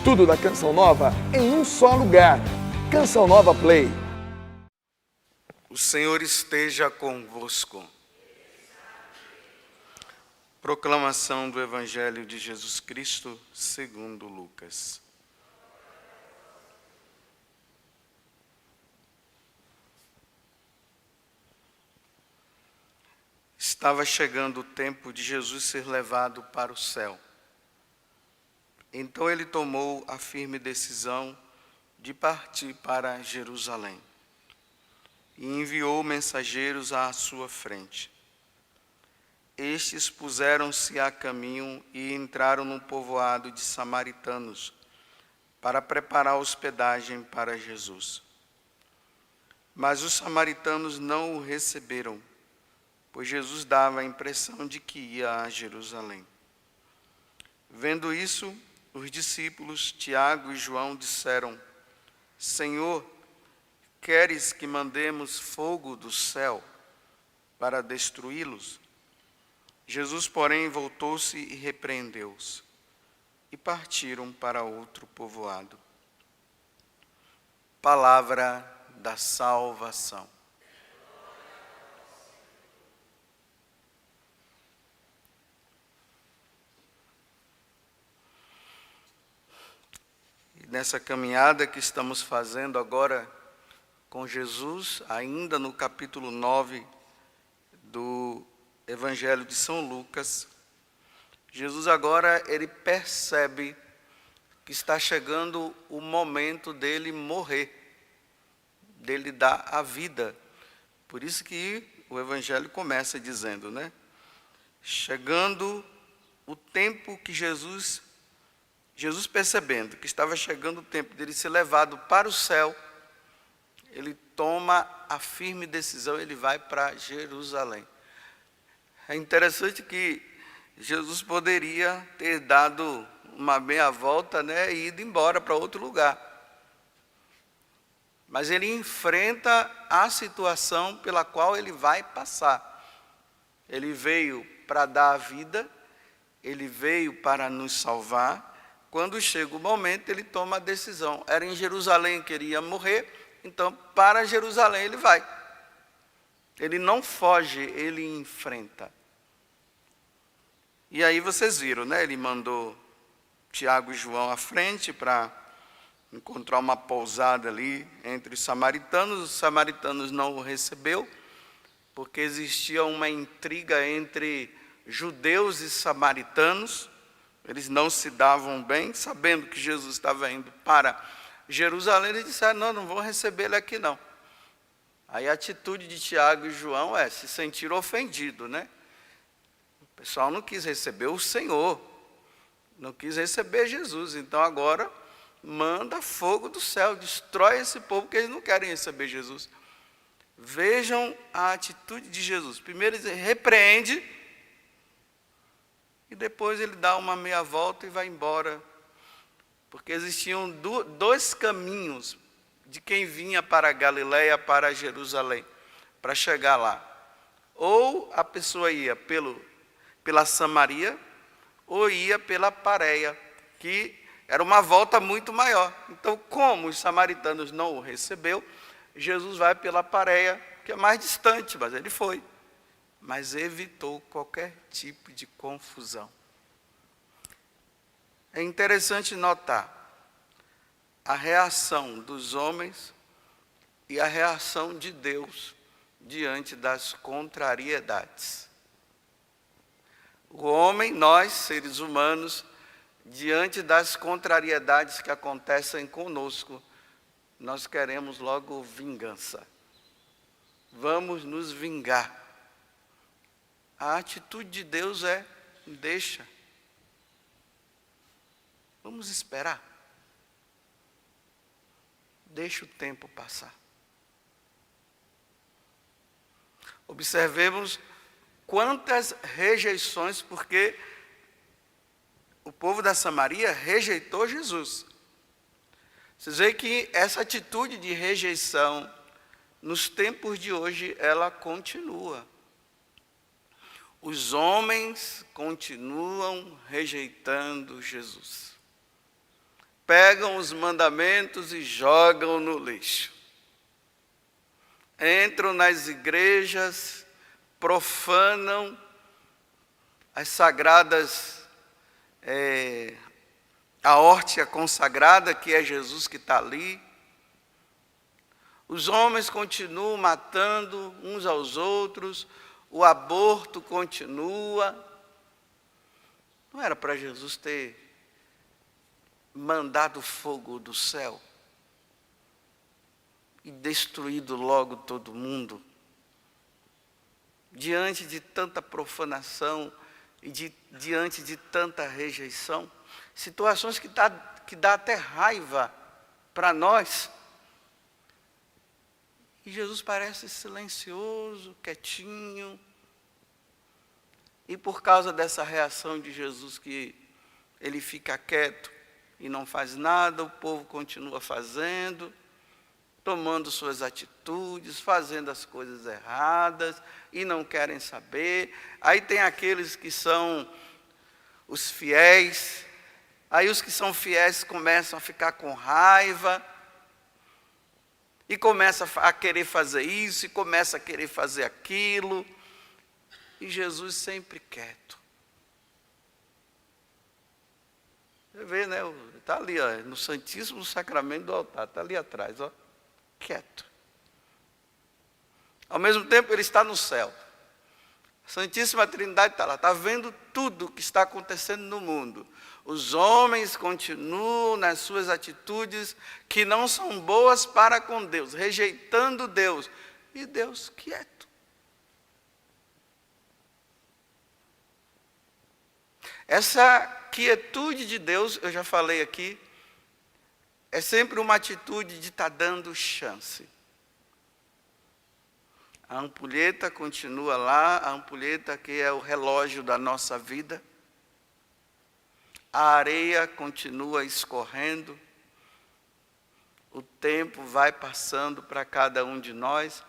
Tudo da Canção Nova em um só lugar. Canção Nova Play. O Senhor esteja convosco. Proclamação do Evangelho de Jesus Cristo segundo Lucas. Estava chegando o tempo de Jesus ser levado para o céu. Então ele tomou a firme decisão de partir para Jerusalém e enviou mensageiros à sua frente. Estes puseram-se a caminho e entraram num povoado de samaritanos para preparar hospedagem para Jesus. Mas os samaritanos não o receberam, pois Jesus dava a impressão de que ia a Jerusalém. Vendo isso, os discípulos Tiago e João disseram: Senhor, queres que mandemos fogo do céu para destruí-los? Jesus, porém, voltou-se e repreendeu-os, e partiram para outro povoado. Palavra da salvação. Nessa caminhada que estamos fazendo agora com Jesus, ainda no capítulo 9 do Evangelho de São Lucas, Jesus agora ele percebe que está chegando o momento dele morrer, dele dar a vida. Por isso que o Evangelho começa dizendo, né? Chegando o tempo que Jesus percebendo que estava chegando o tempo dele ser levado para o céu, ele toma a firme decisão, ele vai para Jerusalém. É interessante que Jesus poderia ter dado uma meia volta, né, e ido embora para outro lugar. Mas ele enfrenta a situação pela qual ele vai passar. Ele veio para dar a vida, ele veio para nos salvar. Quando chega o momento, ele toma a decisão. Era em Jerusalém que ele ia morrer, então para Jerusalém ele vai. Ele não foge, ele enfrenta. E aí vocês viram, né? Ele mandou Tiago e João à frente para encontrar uma pousada ali entre os samaritanos não o recebeu, porque existia uma intriga entre judeus e samaritanos. Eles não se davam bem, sabendo que Jesus estava indo para Jerusalém, eles disseram: não vão receber ele aqui não. Aí a atitude de Tiago e João é se sentir ofendido, né? O pessoal não quis receber o Senhor, não quis receber Jesus, então agora manda fogo do céu, destrói esse povo, porque eles não querem receber Jesus. Vejam a atitude de Jesus. Primeiro ele repreende, e depois ele dá uma meia volta e vai embora. Porque existiam dois caminhos de quem vinha para a Galileia, para Jerusalém, para chegar lá. Ou a pessoa ia pela Samaria, ou ia pela Pareia, que era uma volta muito maior. Então, como os samaritanos não o recebeu, Jesus vai pela Pareia, que é mais distante, mas ele foi. Mas evitou qualquer tipo de confusão. É interessante notar a reação dos homens e a reação de Deus diante das contrariedades. O homem, nós, seres humanos, diante das contrariedades que acontecem conosco, nós queremos logo vingança. Vamos nos vingar. A atitude de Deus é: deixa. Vamos esperar. Deixa o tempo passar. Observemos quantas rejeições, porque o povo da Samaria rejeitou Jesus. Vocês veem que essa atitude de rejeição, nos tempos de hoje, ela continua. Os homens continuam rejeitando Jesus. pegam os mandamentos e jogam no lixo. Entram nas igrejas, profanam as sagradas, a hóstia consagrada, que é Jesus que está ali. Os homens continuam matando uns aos outros, o aborto continua. Não era para Jesus ter mandado fogo do céu e destruído logo todo mundo? Diante de tanta profanação e diante de tanta rejeição, situações que dá até raiva para nós. E Jesus parece silencioso, quietinho. E por causa dessa reação de Jesus, que ele fica quieto e não faz nada, o povo continua fazendo, tomando suas atitudes, fazendo as coisas erradas e não querem saber. Aí tem aqueles que são os fiéis, aí os que são fiéis começam a ficar com raiva e começam a querer fazer isso e começam a querer fazer aquilo, e Jesus sempre quieto. Você vê, né? Está ali, ó, no Santíssimo Sacramento do altar, está ali atrás, ó, quieto. Ao mesmo tempo, ele está no céu. A Santíssima Trindade está lá, está vendo tudo o que está acontecendo no mundo. Os homens continuam nas suas atitudes que não são boas para com Deus, rejeitando Deus. E Deus quieto. Essa quietude de Deus, eu já falei aqui, é sempre uma atitude de estar dando chance. A ampulheta continua lá, a ampulheta que é o relógio da nossa vida. A areia continua escorrendo. O tempo vai passando para cada um de nós.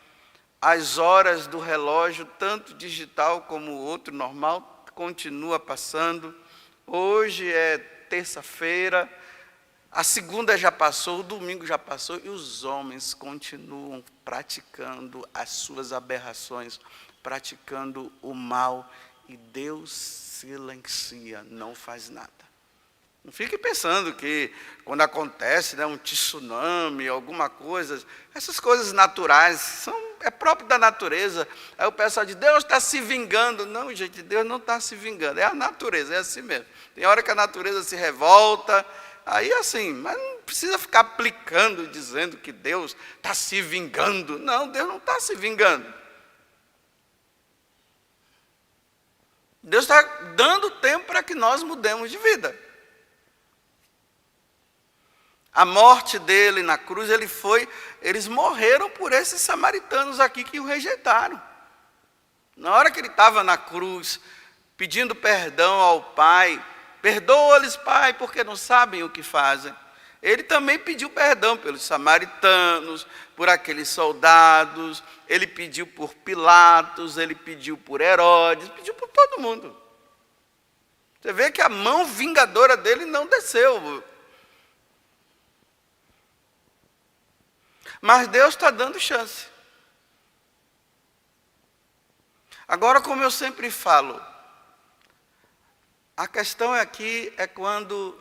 As horas do relógio, tanto digital como o outro normal, continua passando. Hoje é terça-feira, a segunda já passou, o domingo já passou, e os homens continuam praticando as suas aberrações, praticando o mal, e Deus silencia, não faz nada. Não fique pensando que quando acontece, né, um tsunami, alguma coisa, essas coisas naturais, é próprio da natureza. Aí o pessoal diz, Deus está se vingando. Não, gente, Deus não está se vingando, é a natureza, é assim mesmo. Tem hora que a natureza se revolta, aí assim, mas não precisa ficar aplicando, dizendo que Deus está se vingando. Não, Deus não está se vingando. Deus está dando tempo para que nós mudemos de vida. A morte dele na cruz, eles morreram por esses samaritanos aqui que o rejeitaram. Na hora que ele estava na cruz, pedindo perdão ao Pai, perdoa-lhes, Pai, porque não sabem o que fazem. Ele também pediu perdão pelos samaritanos, por aqueles soldados, ele pediu por Pilatos, ele pediu por Herodes, pediu por todo mundo. Você vê que a mão vingadora dele não desceu. Mas Deus está dando chance. Agora, como eu sempre falo, a questão aqui é quando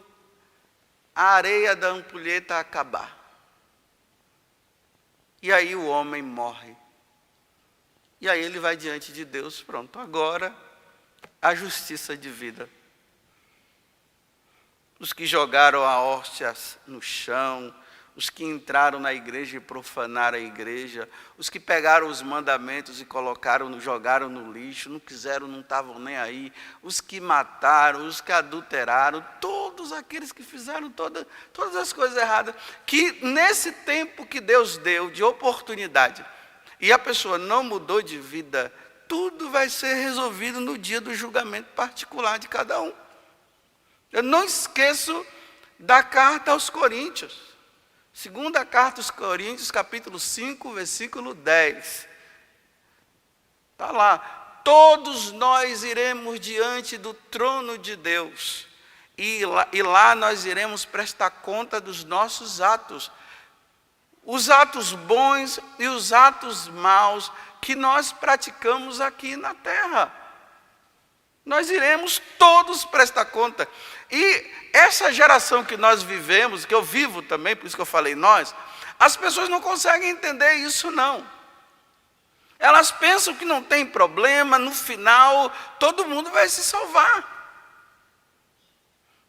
a areia da ampulheta acabar. E aí o homem morre. E aí ele vai diante de Deus, pronto, agora a justiça divina. Os que jogaram a hóstia no chão, os que entraram na igreja e profanaram a igreja, os que pegaram os mandamentos e jogaram no lixo, não quiseram, não estavam nem aí, os que mataram, os que adulteraram, todos aqueles que fizeram todas as coisas erradas, que nesse tempo que Deus deu de oportunidade, e a pessoa não mudou de vida, tudo vai ser resolvido no dia do julgamento particular de cada um. Eu não esqueço da carta aos Coríntios. Segunda carta aos Coríntios, capítulo 5, versículo 10. Está lá. Todos nós iremos diante do trono de Deus. E lá nós iremos prestar conta dos nossos atos. Os atos bons e os atos maus que nós praticamos aqui na terra. Nós iremos todos prestar conta. E essa geração que nós vivemos, que eu vivo também, por isso que eu falei nós, as pessoas não conseguem entender isso não. Elas pensam que não tem problema, no final todo mundo vai se salvar.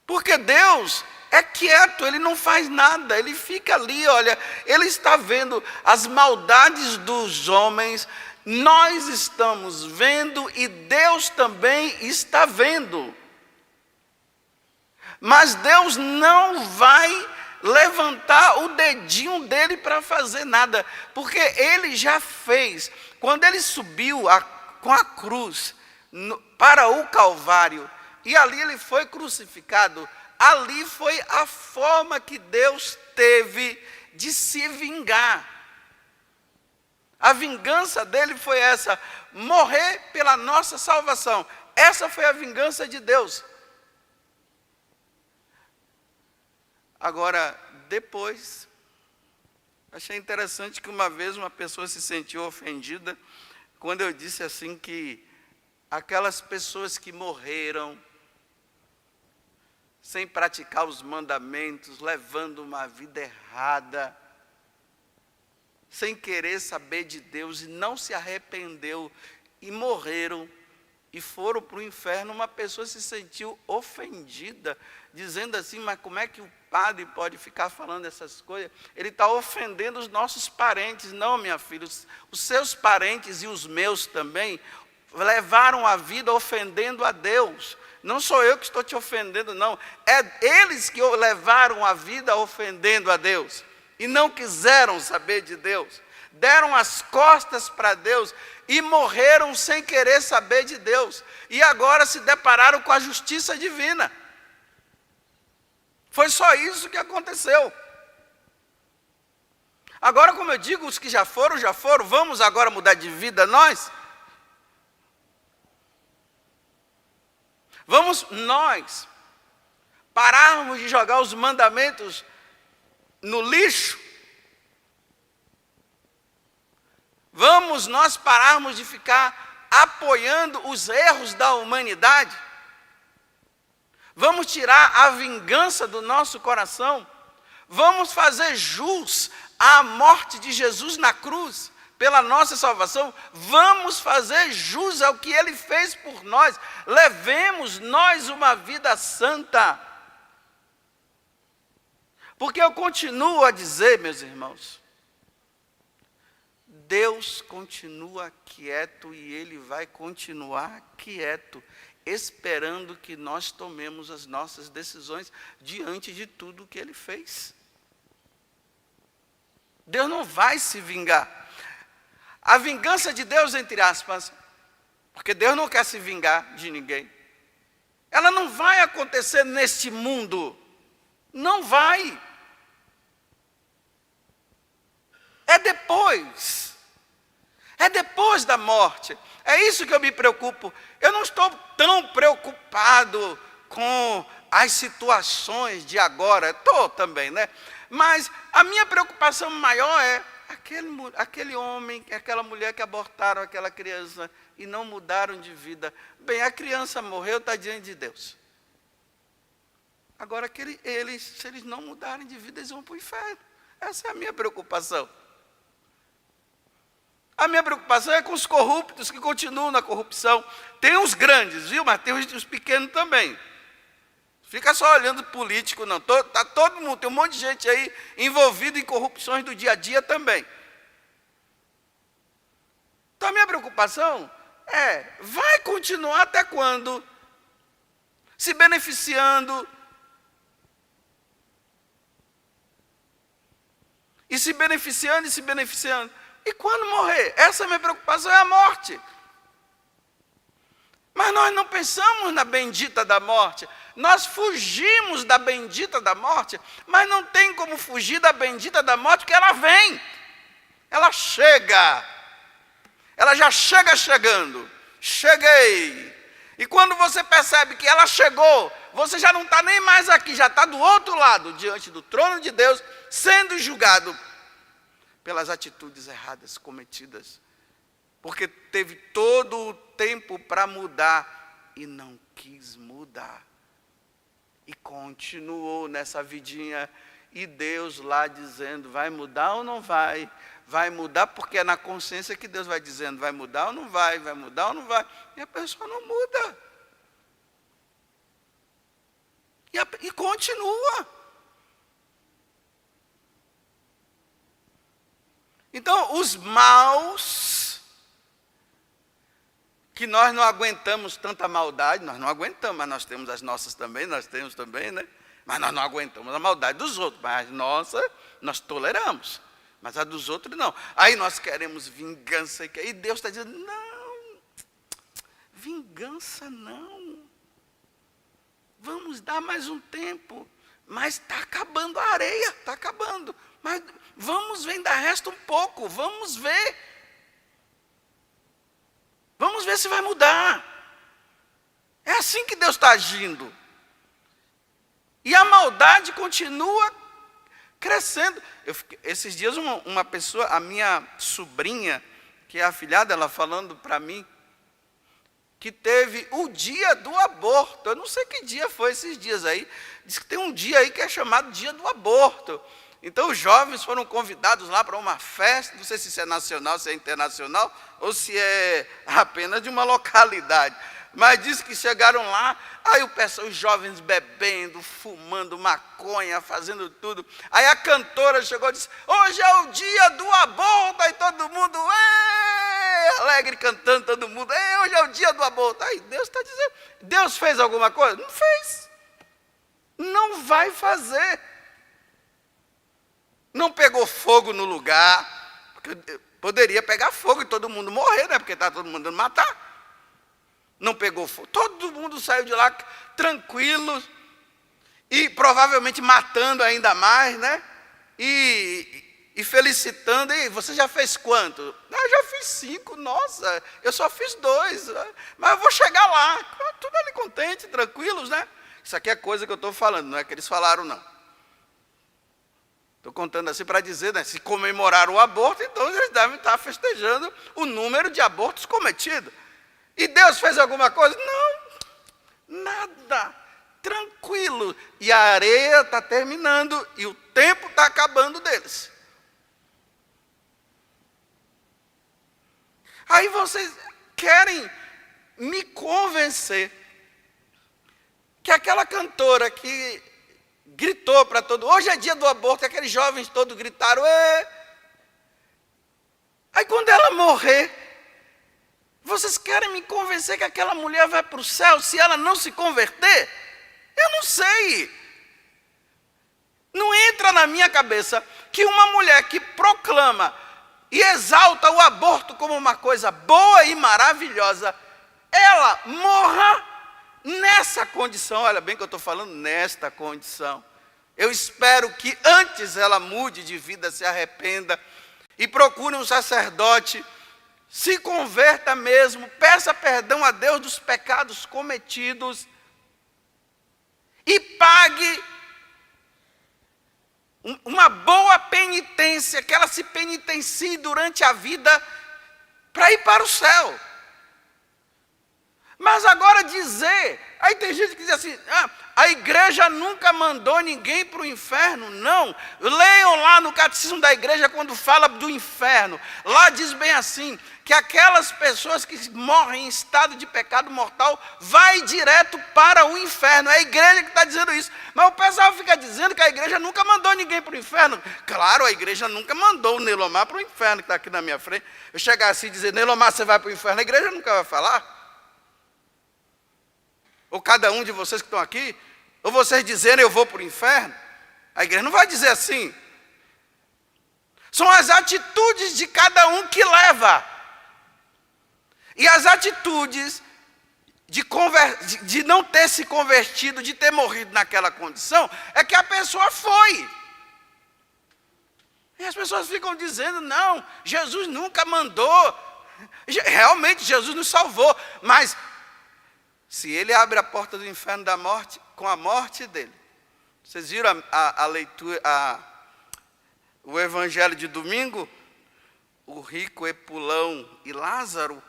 Porque Deus é quieto, Ele não faz nada, Ele fica ali, olha, Ele está vendo as maldades dos homens, nós estamos vendo e Deus também está vendo. Mas Deus não vai levantar o dedinho dele para fazer nada, porque Ele já fez. Quando Ele subiu com a cruz para o Calvário, e ali Ele foi crucificado, ali foi a forma que Deus teve de se vingar. A vingança dele foi essa, morrer pela nossa salvação. Essa foi a vingança de Deus. Agora, depois, achei interessante que uma vez uma pessoa se sentiu ofendida quando eu disse assim que aquelas pessoas que morreram sem praticar os mandamentos, levando uma vida errada, sem querer saber de Deus e não se arrependeu e morreram e foram para o inferno, uma pessoa se sentiu ofendida, dizendo assim, mas como é que o padre pode ficar falando essas coisas? Ele está ofendendo os nossos parentes. Não, minha filha, os seus parentes e os meus também levaram a vida ofendendo a Deus. Não sou eu que estou te ofendendo, não. É eles que levaram a vida ofendendo a Deus. E não quiseram saber de Deus. Deram as costas para Deus e morreram sem querer saber de Deus. E agora se depararam com a justiça divina. Foi só isso que aconteceu. Agora, como eu digo, os que já foram, vamos agora mudar de vida nós? Vamos nós pararmos de jogar os mandamentos no lixo? Vamos nós pararmos de ficar apoiando os erros da humanidade? Vamos tirar a vingança do nosso coração? Vamos fazer jus à morte de Jesus na cruz, pela nossa salvação? Vamos fazer jus ao que Ele fez por nós. Levemos nós uma vida santa. Porque eu continuo a dizer, meus irmãos, Deus continua quieto e Ele vai continuar quieto, esperando que nós tomemos as nossas decisões diante de tudo que Ele fez. Deus não vai se vingar. A vingança de Deus, entre aspas, porque Deus não quer se vingar de ninguém, ela não vai acontecer neste mundo. Não vai. É depois. É depois da morte. É isso que eu me preocupo. Eu não estou tão preocupado com as situações de agora. Estou também, né? Mas a minha preocupação maior é aquele homem, aquela mulher que abortaram aquela criança e não mudaram de vida. Bem, a criança morreu, está diante de Deus. Agora, se eles não mudarem de vida, eles vão para o inferno. Essa é a minha preocupação. A minha preocupação é com os corruptos que continuam na corrupção. Tem os grandes, viu? Mas tem os pequenos também. Fica só olhando político, não. Está todo mundo, tem um monte de gente aí envolvida em corrupções do dia a dia também. Então a minha preocupação vai continuar até quando? Se beneficiando. E se beneficiando, e se beneficiando. E quando morrer? Essa minha preocupação é a morte. Mas nós não pensamos na bendita da morte. Nós fugimos da bendita da morte, mas não tem como fugir da bendita da morte, porque ela vem. Ela chega. Ela já chega chegando. Cheguei. E quando você percebe que ela chegou, você já não está nem mais aqui, já está do outro lado, diante do trono de Deus, sendo julgado pelas atitudes erradas cometidas. Porque teve todo o tempo para mudar e não quis mudar. E continuou nessa vidinha. E Deus lá dizendo, vai mudar ou não vai? Vai mudar porque é na consciência que Deus vai dizendo, vai mudar ou não vai? Vai mudar ou não vai? E a pessoa não muda. E continua. Então, os maus, que nós não aguentamos tanta maldade, nós não aguentamos, mas nós temos as nossas também, nós temos também, né? Mas nós não aguentamos a maldade dos outros, mas a nossa, nós toleramos. Mas a dos outros, não. Aí nós queremos vingança. E Deus está dizendo, não, vingança não. Vamos dar mais um tempo. Mas está acabando a areia, está acabando. Mas vamos ver, ainda resta um pouco, vamos ver. Vamos ver se vai mudar. É assim que Deus está agindo. E a maldade continua crescendo. Esses dias uma pessoa, a minha sobrinha, que é afilhada, ela falando para mim, que teve o dia do aborto. Eu não sei que dia foi esses dias aí. Diz que tem um dia aí que é chamado dia do aborto. Então os jovens foram convidados lá para uma festa, não sei se isso é nacional, se é internacional, ou se é apenas de uma localidade. Mas diz que chegaram lá, aí os jovens bebendo, fumando maconha, fazendo tudo. Aí a cantora chegou e disse, hoje é o dia do aborto, aí todo mundo, alegre, cantando todo mundo, hoje é o dia do aborto. Aí Deus está dizendo, Deus fez alguma coisa? Não fez. Não vai fazer. Não pegou fogo no lugar, porque poderia pegar fogo e todo mundo morrer, né? Porque está todo mundo mandando matar. Não pegou fogo. Todo mundo saiu de lá tranquilo e provavelmente matando ainda mais, né? E felicitando. E você já fez quanto? Eu já fiz 5, nossa, eu só fiz 2, mas eu vou chegar lá. Tudo ali contente, tranquilos, né? Isso aqui é coisa que eu estou falando, não é que eles falaram, não. Estou contando assim para dizer, né? Se comemoraram o aborto, então eles devem estar festejando o número de abortos cometidos. E Deus fez alguma coisa? Não, nada, tranquilo. E a areia está terminando e o tempo está acabando deles. Aí vocês querem me convencer que aquela cantora que gritou para todo, hoje é dia do aborto, aqueles jovens todos gritaram, Aí quando ela morrer, vocês querem me convencer que aquela mulher vai para o céu se ela não se converter? Eu não sei. Não entra na minha cabeça que uma mulher que proclama e exalta o aborto como uma coisa boa e maravilhosa, ela morra nessa condição. Olha bem que eu estou falando nesta condição. Eu espero que antes ela mude de vida, se arrependa e procure um sacerdote, se converta mesmo, peça perdão a Deus dos pecados cometidos e pague uma boa penitência, que ela se penitencie durante a vida para ir para o céu. Mas agora dizer, aí tem gente que diz assim, a igreja nunca mandou ninguém para o inferno. Não, leiam lá no catecismo da igreja quando fala do inferno. Lá diz bem assim, que aquelas pessoas que morrem em estado de pecado mortal, vai direto para o inferno. É a igreja que está dizendo isso. Mas o pessoal fica dizendo que a igreja nunca mandou ninguém para o inferno. Claro, a igreja nunca mandou o Neilomar para o inferno, que está aqui na minha frente. Eu chegar assim e dizer, Neilomar, você vai para o inferno, a igreja nunca vai falar. Ou cada um de vocês que estão aqui, ou vocês dizerem eu vou para o inferno, a igreja não vai dizer assim. São as atitudes de cada um que leva. E as atitudes de não ter se convertido, de ter morrido naquela condição, é que a pessoa foi. E as pessoas ficam dizendo, não, Jesus nunca mandou. Realmente Jesus nos salvou, mas Se ele abre a porta do inferno da morte, com a morte dele. Vocês viram a leitura, o evangelho de domingo? O rico Epulão e Lázaro.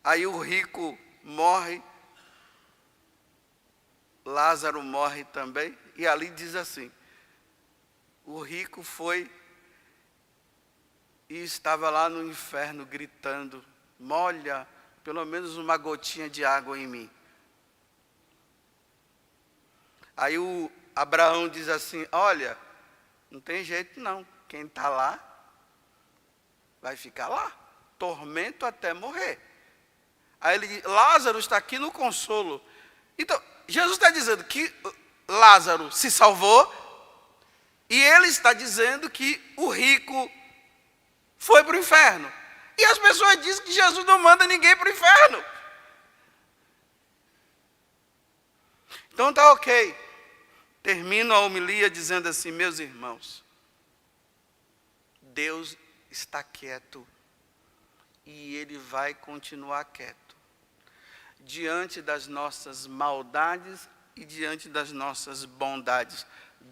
Aí o rico morre, Lázaro morre também, e ali diz assim: o rico foi e estava lá no inferno gritando: molha pelo menos uma gotinha de água em mim. Aí o Abraão diz assim: olha, não tem jeito não, quem está lá vai ficar lá, tormento até morrer. Aí ele diz: Lázaro está aqui no consolo. Então, Jesus está dizendo que Lázaro se salvou, e ele está dizendo que o rico foi para o inferno. E as pessoas dizem que Jesus não manda ninguém para o inferno. Então tá ok. Termino a homilia dizendo assim: meus irmãos, Deus está quieto e Ele vai continuar quieto diante das nossas maldades e diante das nossas bondades.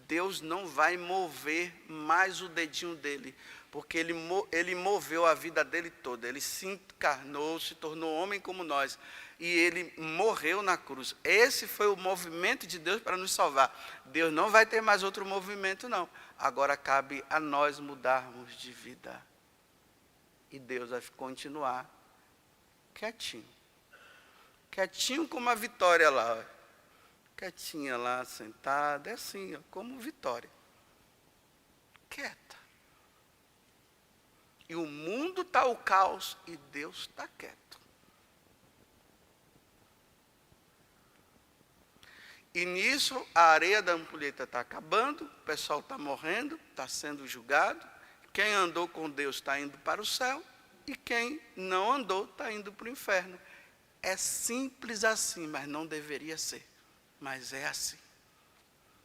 Deus não vai mover mais o dedinho dele, porque ele moveu a vida dele toda. Ele se encarnou, se tornou homem como nós, e ele morreu na cruz. Esse foi o movimento de Deus para nos salvar. Deus não vai ter mais outro movimento, não. Agora cabe a nós mudarmos de vida. E Deus vai continuar quietinho. Quietinho como a Vitória lá. Ó. Quietinha lá, sentada, é assim, ó, como Vitória. Quieta. E o mundo está o caos e Deus está quieto. E nisso a areia da ampulheta está acabando, o pessoal está morrendo, está sendo julgado. Quem andou com Deus está indo para o céu e quem não andou está indo para o inferno. É simples assim, mas não deveria ser. Mas é assim.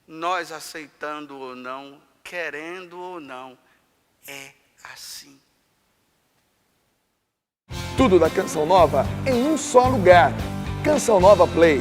Nós aceitando ou não, querendo ou não, é assim. Tudo da Canção Nova em um só lugar. Canção Nova Play.